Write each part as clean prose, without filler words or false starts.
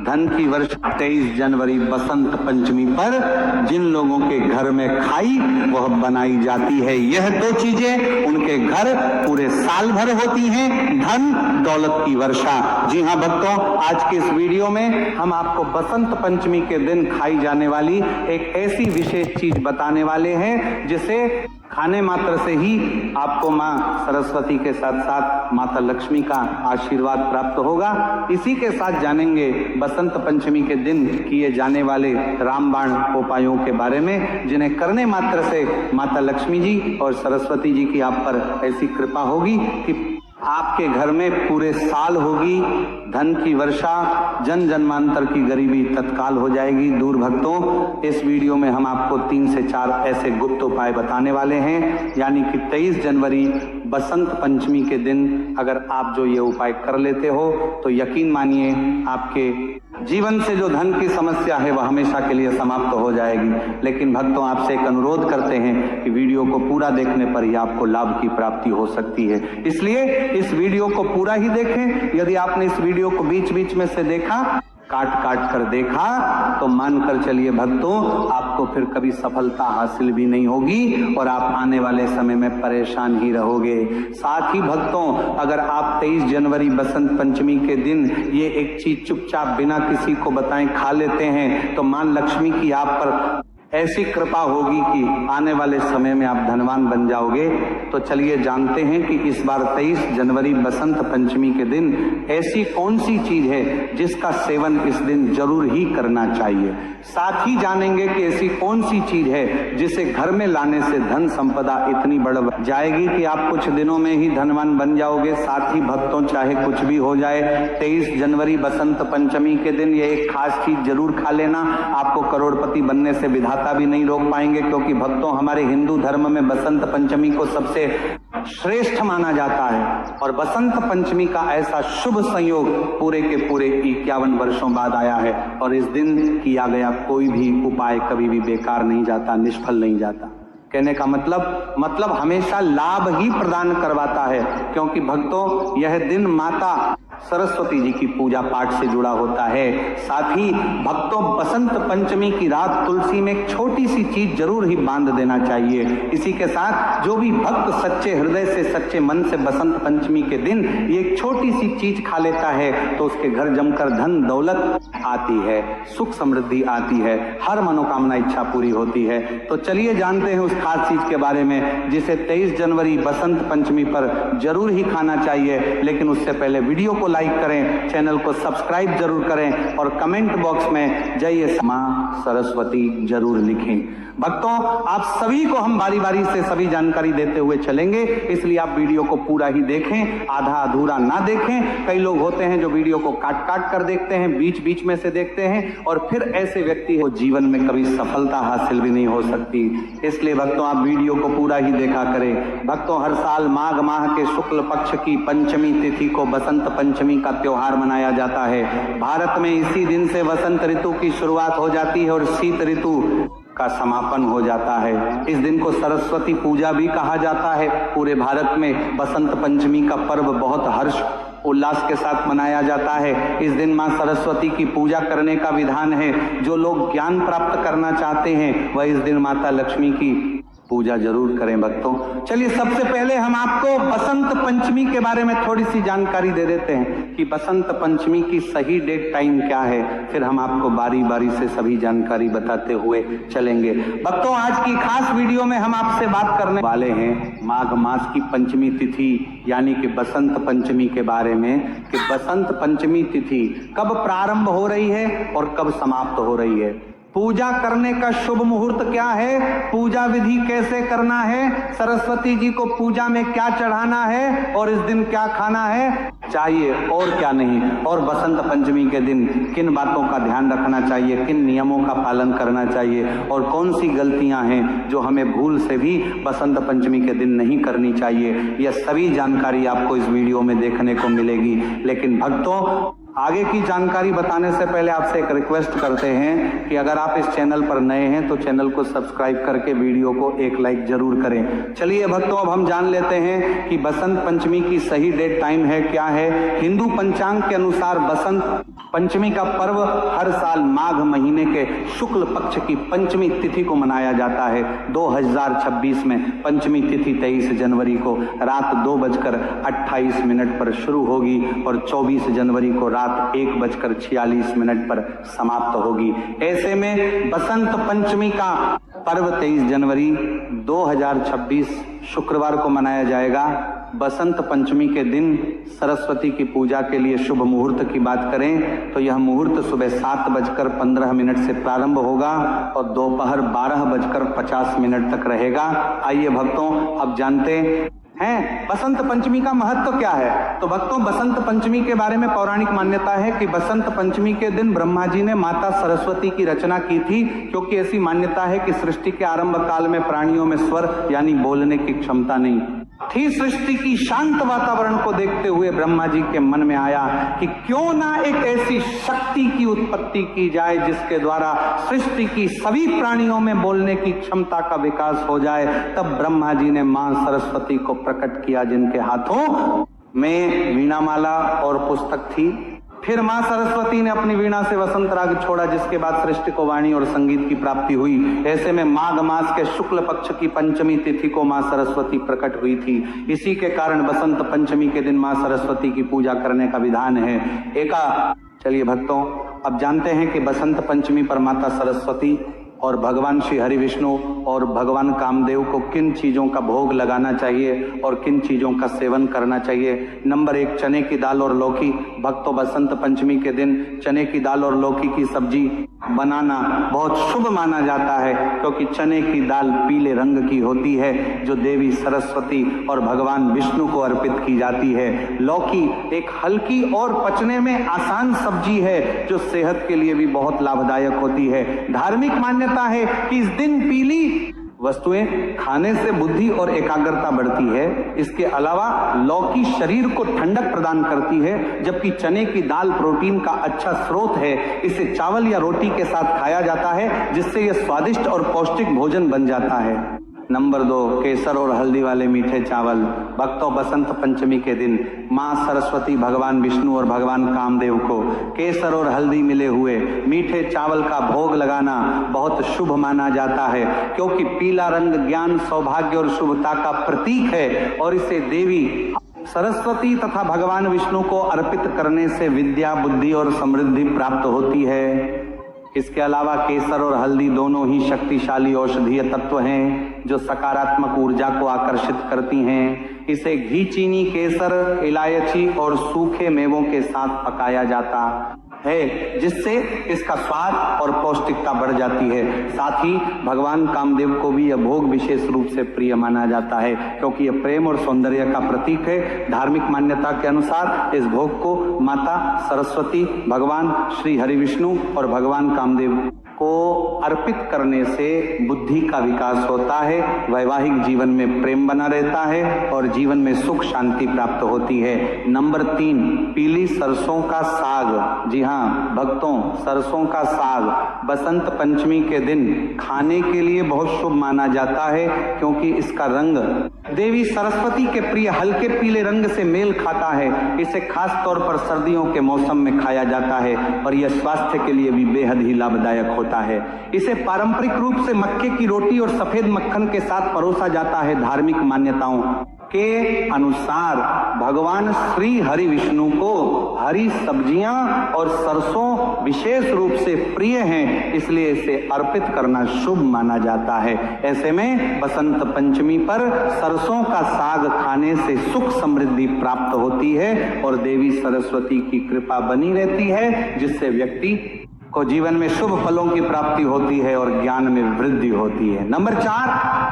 धन की वर्षा 23 जनवरी बसंत पंचमी पर जिन लोगों के घर में खाई वह बनाई जाती है। यह दो चीजें उनके घर पूरे साल भर होती हैं, धन दौलत की वर्षा। जी हां भक्तों, आज के इस वीडियो में हम आपको बसंत पंचमी के दिन खाई जाने वाली एक ऐसी विशेष चीज बताने वाले हैं जिसे खाने मात्र से ही आपको मां सरस्वती के साथ साथ माता लक्ष्मी का आशीर्वाद प्राप्त होगा। इसी के साथ जानेंगे बसंत पंचमी के दिन किए जाने वाले रामबाण उपायों के बारे में, जिन्हें करने मात्र से माता लक्ष्मी जी और सरस्वती जी की आप पर ऐसी कृपा होगी कि आपके घर में पूरे साल होगी धन की वर्षा, जन जन्मांतर की गरीबी तत्काल हो जाएगी दूर। भक्तों, इस वीडियो में हम आपको 3 से 4 ऐसे गुप्त उपाय बताने वाले हैं, यानी कि 23 जनवरी बसंत पंचमी के दिन अगर आप जो ये उपाय कर लेते हो तो यकीन मानिए आपके जीवन से जो धन की समस्या है वह हमेशा के लिए समाप्त हो जाएगी। लेकिन भक्तों, आपसे एक अनुरोध करते हैं कि वीडियो को पूरा देखने पर ही आपको लाभ की प्राप्ति हो सकती है, इसलिए इस वीडियो को पूरा ही देखें। यदि आपने इस वीडियो को बीच बीच में से देखा, काट काट कर देखा, तो मानकर चलिए भक्तों, आपको फिर कभी सफलता हासिल भी नहीं होगी और आप आने वाले समय में परेशान ही रहोगे। साथ ही भक्तों, अगर आप 23 जनवरी बसंत पंचमी के दिन ये एक चीज चुपचाप बिना किसी को बताएं खा लेते हैं तो मां लक्ष्मी की आप पर ऐसी कृपा होगी कि आने वाले समय में आप धनवान बन जाओगे। तो चलिए जानते हैं कि इस बार 23 जनवरी बसंत पंचमी के दिन ऐसी कौन सी चीज है जिसका सेवन इस दिन जरूर ही करना चाहिए। साथ ही जानेंगे कि ऐसी कौन सी चीज है जिसे घर में लाने से धन संपदा इतनी बढ़ जाएगी कि आप कुछ दिनों में ही धनवान बन जाओगे। साथ ही भक्तों, चाहे कुछ भी हो जाए, 23 जनवरी बसंत पंचमी के दिन ये एक खास चीज जरूर खा लेना। आपको करोड़पति बनने से विधाता भी नहीं रोक पाएंगे, क्योंकि भक्तों हमारे हिंदू धर्म में बसंत पंचमी को सबसे श्रेष्ठ माना जाता है और बसंत पंचमी का ऐसा शुभ संयोग पूरे के पूरे 51 वर्षों बाद आया है और इस दिन किया गया कोई भी उपाय कभी भी बेकार नहीं जाता, निष्फल नहीं जाता। कहने का मतलब हमेशा लाभ ही प्रदान करवाता है, क्योंकि भक्तों यह दिन माता सरस्वती जी की पूजा पाठ से जुड़ा होता है। साथ ही भक्तों, बसंत पंचमी की रात तुलसी में एक छोटी सी चीज जरूर ही बांध देना चाहिए। इसी के साथ जो भी भक्त सच्चे हृदय से, सच्चे मन से बसंत पंचमी के दिन ये एक छोटी सी चीज खा लेता है तो उसके घर जमकर धन दौलत आती है, सुख समृद्धि आती है, हर मनोकामना इच्छा पूरी होती है। तो चलिए जानते हैं उस खास चीज के बारे में जिसे 23 जनवरी बसंत पंचमी पर जरूर ही खाना चाहिए। लेकिन उससे पहले वीडियो को लाइक करें, चैनल को सब्सक्राइब जरूर करें और कमेंट बॉक्स में जय मां सरस्वती जरूर लिखें। भक्तों, आप सभी को हम बारी बारी से सभी जानकारी देते हुए चलेंगे, इसलिए आप वीडियो को पूरा ही देखें, आधा अधूरा ना देखें। कई लोग होते हैं जो वीडियो को काट काट कर देखते हैं, बीच बीच में से देखते हैं और फिर ऐसे व्यक्ति को जीवन में कभी सफलता हासिल भी नहीं हो सकती। इसलिए भक्तों, आप वीडियो को पूरा ही देखा करें। भक्तों, हर साल माघ माह के शुक्ल पक्ष की पंचमी तिथि को बसंत पंचमी का त्योहार मनाया जाता है। भारत में इसी दिन से वसंत ऋतु की शुरुआत हो जाती है और शीत ऋतु का समापन हो जाता है। इस दिन को सरस्वती पूजा भी कहा जाता है। पूरे भारत में बसंत पंचमी का पर्व बहुत हर्ष उल्लास के साथ मनाया जाता है। इस दिन मां सरस्वती की पूजा करने का विधान है। जो लोग ज्ञान प्राप्त करना चाहते हैं वह इस दिन माता लक्ष्मी की पूजा जरूर करें। भक्तों, चलिए सबसे पहले हम आपको बसंत पंचमी के बारे में थोड़ी सी जानकारी दे देते हैं कि बसंत पंचमी की सही डेट टाइम क्या है, फिर हम आपको बारी बारी से सभी जानकारी बताते हुए चलेंगे। भक्तों, आज की खास वीडियो में हम आपसे बात करने वाले हैं माघ मास की पंचमी तिथि यानी कि बसंत पंचमी के बारे में, कि बसंत पंचमी तिथि कब प्रारंभ हो रही है और कब समाप्त हो रही है। पूजा करने का शुभ मुहूर्त क्या है, पूजा विधि कैसे करना है, सरस्वती जी को पूजा में क्या चढ़ाना है और इस दिन क्या खाना है चाहिए और क्या नहीं, और बसंत पंचमी के दिन किन बातों का ध्यान रखना चाहिए, किन नियमों का पालन करना चाहिए और कौन सी गलतियां हैं जो हमें भूल से भी बसंत पंचमी के दिन नहीं करनी चाहिए। यह सभी जानकारी आपको इस वीडियो में देखने को मिलेगी। लेकिन भक्तों, आगे की जानकारी बताने से पहले आपसे एक रिक्वेस्ट करते हैं कि अगर आप इस चैनल पर नए हैं तो चैनल को सब्सक्राइब करके वीडियो को एक लाइक जरूर करें। चलिए भक्तों, अब हम जान लेते हैं कि बसंत पंचमी की सही डेट टाइम है क्या है। हिंदू पंचांग के अनुसार बसंत पंचमी का पर्व हर साल माघ महीने के शुक्ल पक्ष की पंचमी तिथि को मनाया जाता है। 2026 में पंचमी तिथि 23 जनवरी को रात 2:28 पर शुरू होगी और 24 जनवरी को रात 1:46 पर समाप्त होगी। ऐसे में बसंत पंचमी का पर्व 23 जनवरी 2026 शुक्रवार को मनाया जाएगा। बसंत पंचमी के दिन सरस्वती की पूजा के लिए शुभ मुहूर्त की बात करें तो यह मुहूर्त सुबह 7:15 से प्रारंभ होगा और दोपहर 12:50 तक रहेगा। आइए भक्तों, अब जानते हैं बसंत पंचमी का महत्व क्या है। तो भक्तों, बसंत पंचमी के बारे में पौराणिक मान्यता है कि बसंत पंचमी के दिन ब्रह्मा जी ने माता सरस्वती की रचना की थी, क्योंकि ऐसी मान्यता है कि सृष्टि के आरंभ काल में प्राणियों में स्वर यानी बोलने की क्षमता नहीं थी। सृष्टि की शांत वातावरण को देखते हुए ब्रह्मा जी के मन में आया कि क्यों ना एक ऐसी शक्ति की उत्पत्ति की जाए जिसके द्वारा सृष्टि की सभी प्राणियों में बोलने की क्षमता का विकास हो जाए। तब ब्रह्मा जी ने मां सरस्वती को प्रकट किया, जिनके हाथों में वीणामाला और पुस्तक थी। फिर मां सरस्वती ने अपनी वीणा से वसंत राग छोड़ा, जिसके बाद सृष्टि को वाणी और संगीत की प्राप्ति हुई। ऐसे में माघ मास के शुक्ल पक्ष की पंचमी तिथि को मां सरस्वती प्रकट हुई थी। इसी के कारण बसंत पंचमी के दिन मां सरस्वती की पूजा करने का विधान है। चलिए भक्तों, अब जानते हैं कि बसंत पंचमी पर माता सरस्वती और भगवान श्री हरि विष्णु और भगवान कामदेव को किन चीजों का भोग लगाना चाहिए और किन चीजों का सेवन करना चाहिए। नंबर 1, चने की दाल और लौकी। भक्तों, बसंत पंचमी के दिन चने की दाल और लौकी की सब्जी बनाना बहुत शुभ माना जाता है, क्योंकि चने की दाल पीले रंग की होती है जो देवी सरस्वती और भगवान विष्णु को अर्पित की जाती है। लौकी एक हल्की और पचने में आसान सब्जी है जो सेहत के लिए भी बहुत लाभदायक होती है। धार्मिक मान्यता है कि इस दिन पीली वस्तुएं खाने से बुद्धि और एकाग्रता बढ़ती है। इसके अलावा लौकी शरीर को ठंडक प्रदान करती है, जबकि चने की दाल प्रोटीन का अच्छा स्रोत है। इसे चावल या रोटी के साथ खाया जाता है, जिससे यह स्वादिष्ट और पौष्टिक भोजन बन जाता है। नंबर 2, केसर और हल्दी वाले मीठे चावल। भक्तों, बसंत पंचमी के दिन मां सरस्वती, भगवान विष्णु और भगवान कामदेव को केसर और हल्दी मिले हुए मीठे चावल का भोग लगाना बहुत शुभ माना जाता है, क्योंकि पीला रंग ज्ञान, सौभाग्य और शुभता का प्रतीक है और इसे देवी सरस्वती तथा भगवान विष्णु को अर्पित करने से विद्या, बुद्धि और समृद्धि प्राप्त होती है। इसके अलावा केसर और हल्दी दोनों ही शक्तिशाली औषधीय तत्व हैं जो सकारात्मक ऊर्जा को आकर्षित करती हैं। इसे घी, चीनी, केसर, इलायची और सूखे मेवों के साथ पकाया जाता है, जिससे इसका स्वाद और पौष्टिकता बढ़ जाती है। साथ ही भगवान कामदेव को भी यह भोग विशेष रूप से प्रिय माना जाता है, क्योंकि यह प्रेम और सौंदर्य का प्रतीक है। धार्मिक मान्यता के अनुसार इस भोग को माता सरस्वती, भगवान श्री हरि विष्णु और भगवान कामदेव को अर्पित करने से बुद्धि का विकास होता है, वैवाहिक जीवन में प्रेम बना रहता है और जीवन में सुख शांति प्राप्त होती है। नंबर 3, पीली सरसों का साग। जी हाँ भक्तों, सरसों का साग बसंत पंचमी के दिन खाने के लिए बहुत शुभ माना जाता है, क्योंकि इसका रंग देवी सरस्वती के प्रिय हल्के पीले रंग से मेल खाता है। इसे खास तौर पर सर्दियों के मौसम में खाया जाता है और यह स्वास्थ्य के लिए भी बेहद ही लाभदायक होता है। इसे पारंपरिक रूप से मक्के की रोटी और सफेद मक्खन के साथ परोसा जाता है। धार्मिक मान्यताओं के अनुसार भगवान श्री हरि विष्णु को हरी सब्जियां और सरसों विशेष रूप से प्रिय हैं, इसलिए इसे अर्पित करना शुभ माना जाता है। ऐसे में बसंत पंचमी पर सरसों का साग खाने से सुख समृद्धि प्राप्त होती है और देवी सरस्वती की कृपा बनी रहती है, जिससे व्यक्ति को जीवन में शुभ फलों की प्राप्ति होती है और ज्ञान में वृद्धि होती है। नंबर 4,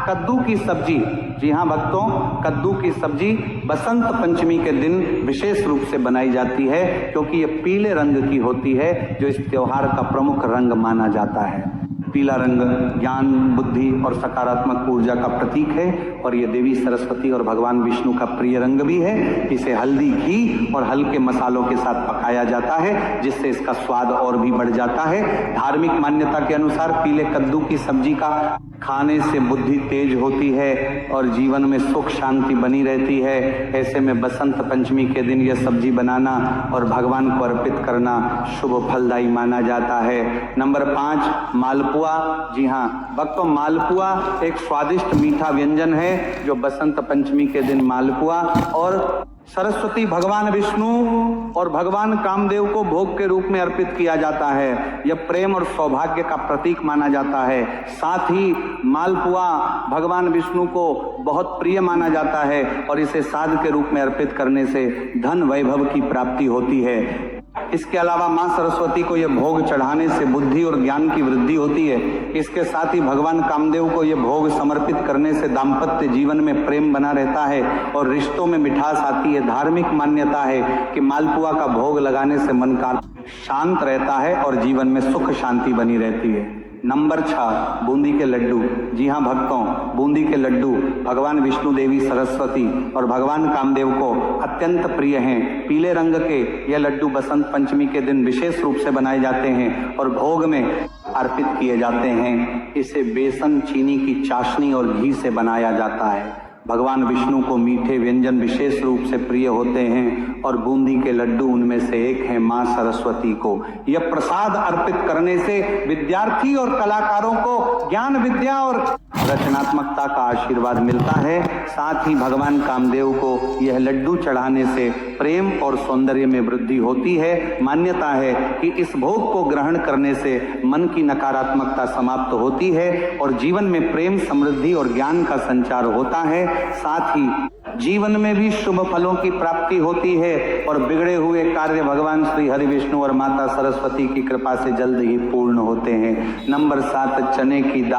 कद्दू की सब्जी। जी हाँ भक्तों, कद्दू की सब्जी बसंत पंचमी के दिन विशेष रूप से बनाई जाती है, क्योंकि ये पीले रंग की होती है, जो इस त्योहार का प्रमुख रंग माना जाता है। पीला रंग ज्ञान, बुद्धि और सकारात्मक ऊर्जा का प्रतीक है और ये देवी सरस्वती और भगवान विष्णु का प्रिय रंग भी है। इसे हल्दी, घी और हल्के मसालों के साथ पकाया जाता है जिससे इसका स्वाद और भी बढ़ जाता है। धार्मिक मान्यता के अनुसार पीले कद्दू की सब्जी का खाने से बुद्धि तेज होती है और जीवन में सुख शांति बनी रहती है। ऐसे में बसंत पंचमी के दिन यह सब्जी बनाना और भगवान को अर्पित करना शुभ फलदायी माना जाता है। नंबर 5, मालपुआ। जी हाँ भक्तों, मालपुआ एक स्वादिष्ट मीठा व्यंजन है जो बसंत पंचमी के दिन मालपुआ और सरस्वती, भगवान विष्णु और भगवान कामदेव को भोग के रूप में अर्पित किया जाता है। यह प्रेम और सौभाग्य का प्रतीक माना जाता है। साथ ही मालपुआ भगवान विष्णु को बहुत प्रिय माना जाता है और इसे साध के रूप में अर्पित करने से धन वैभव की प्राप्ति होती है। इसके अलावा मां सरस्वती को यह भोग चढ़ाने से बुद्धि और ज्ञान की वृद्धि होती है। इसके साथ ही भगवान कामदेव को यह भोग समर्पित करने से दाम्पत्य जीवन में प्रेम बना रहता है और रिश्तों में मिठास आती है। धार्मिक मान्यता है कि मालपुआ का भोग लगाने से मन का शांत रहता है और जीवन में सुख शांति बनी रहती है। नंबर 6, बूंदी के लड्डू। जी हाँ भक्तों, बूंदी के लड्डू भगवान विष्णु, देवी सरस्वती और भगवान कामदेव को अत्यंत प्रिय हैं। पीले रंग के यह लड्डू बसंत पंचमी के दिन विशेष रूप से बनाए जाते हैं और भोग में अर्पित किए जाते हैं। इसे बेसन, चीनी की चाशनी और घी से बनाया जाता है। भगवान विष्णु को मीठे व्यंजन विशेष रूप से प्रिय होते हैं और बूंदी के लड्डू उनमें से एक है। मां सरस्वती को यह प्रसाद अर्पित करने से विद्यार्थी और कलाकारों को ज्ञान, विद्या और रचनात्मकता का आशीर्वाद मिलता है। साथ ही भगवान कामदेव को यह लड्डू चढ़ाने से प्रेम और सौंदर्य में वृद्धि होती है। मान्यता है कि इस भोग को ग्रहण करने से मन की नकारात्मकता समाप्त होती है और जीवन में प्रेम, समृद्धि और ज्ञान का संचार होता है। साथ ही जीवन में भी शुभ फलों की प्राप्ति होती है और बिगड़े हुए कार्य भगवान श्री हरि विष्णु और माता सरस्वती की कृपा से जल्द ही पूर्ण होते हैं। नंबर 7, चने की दाल।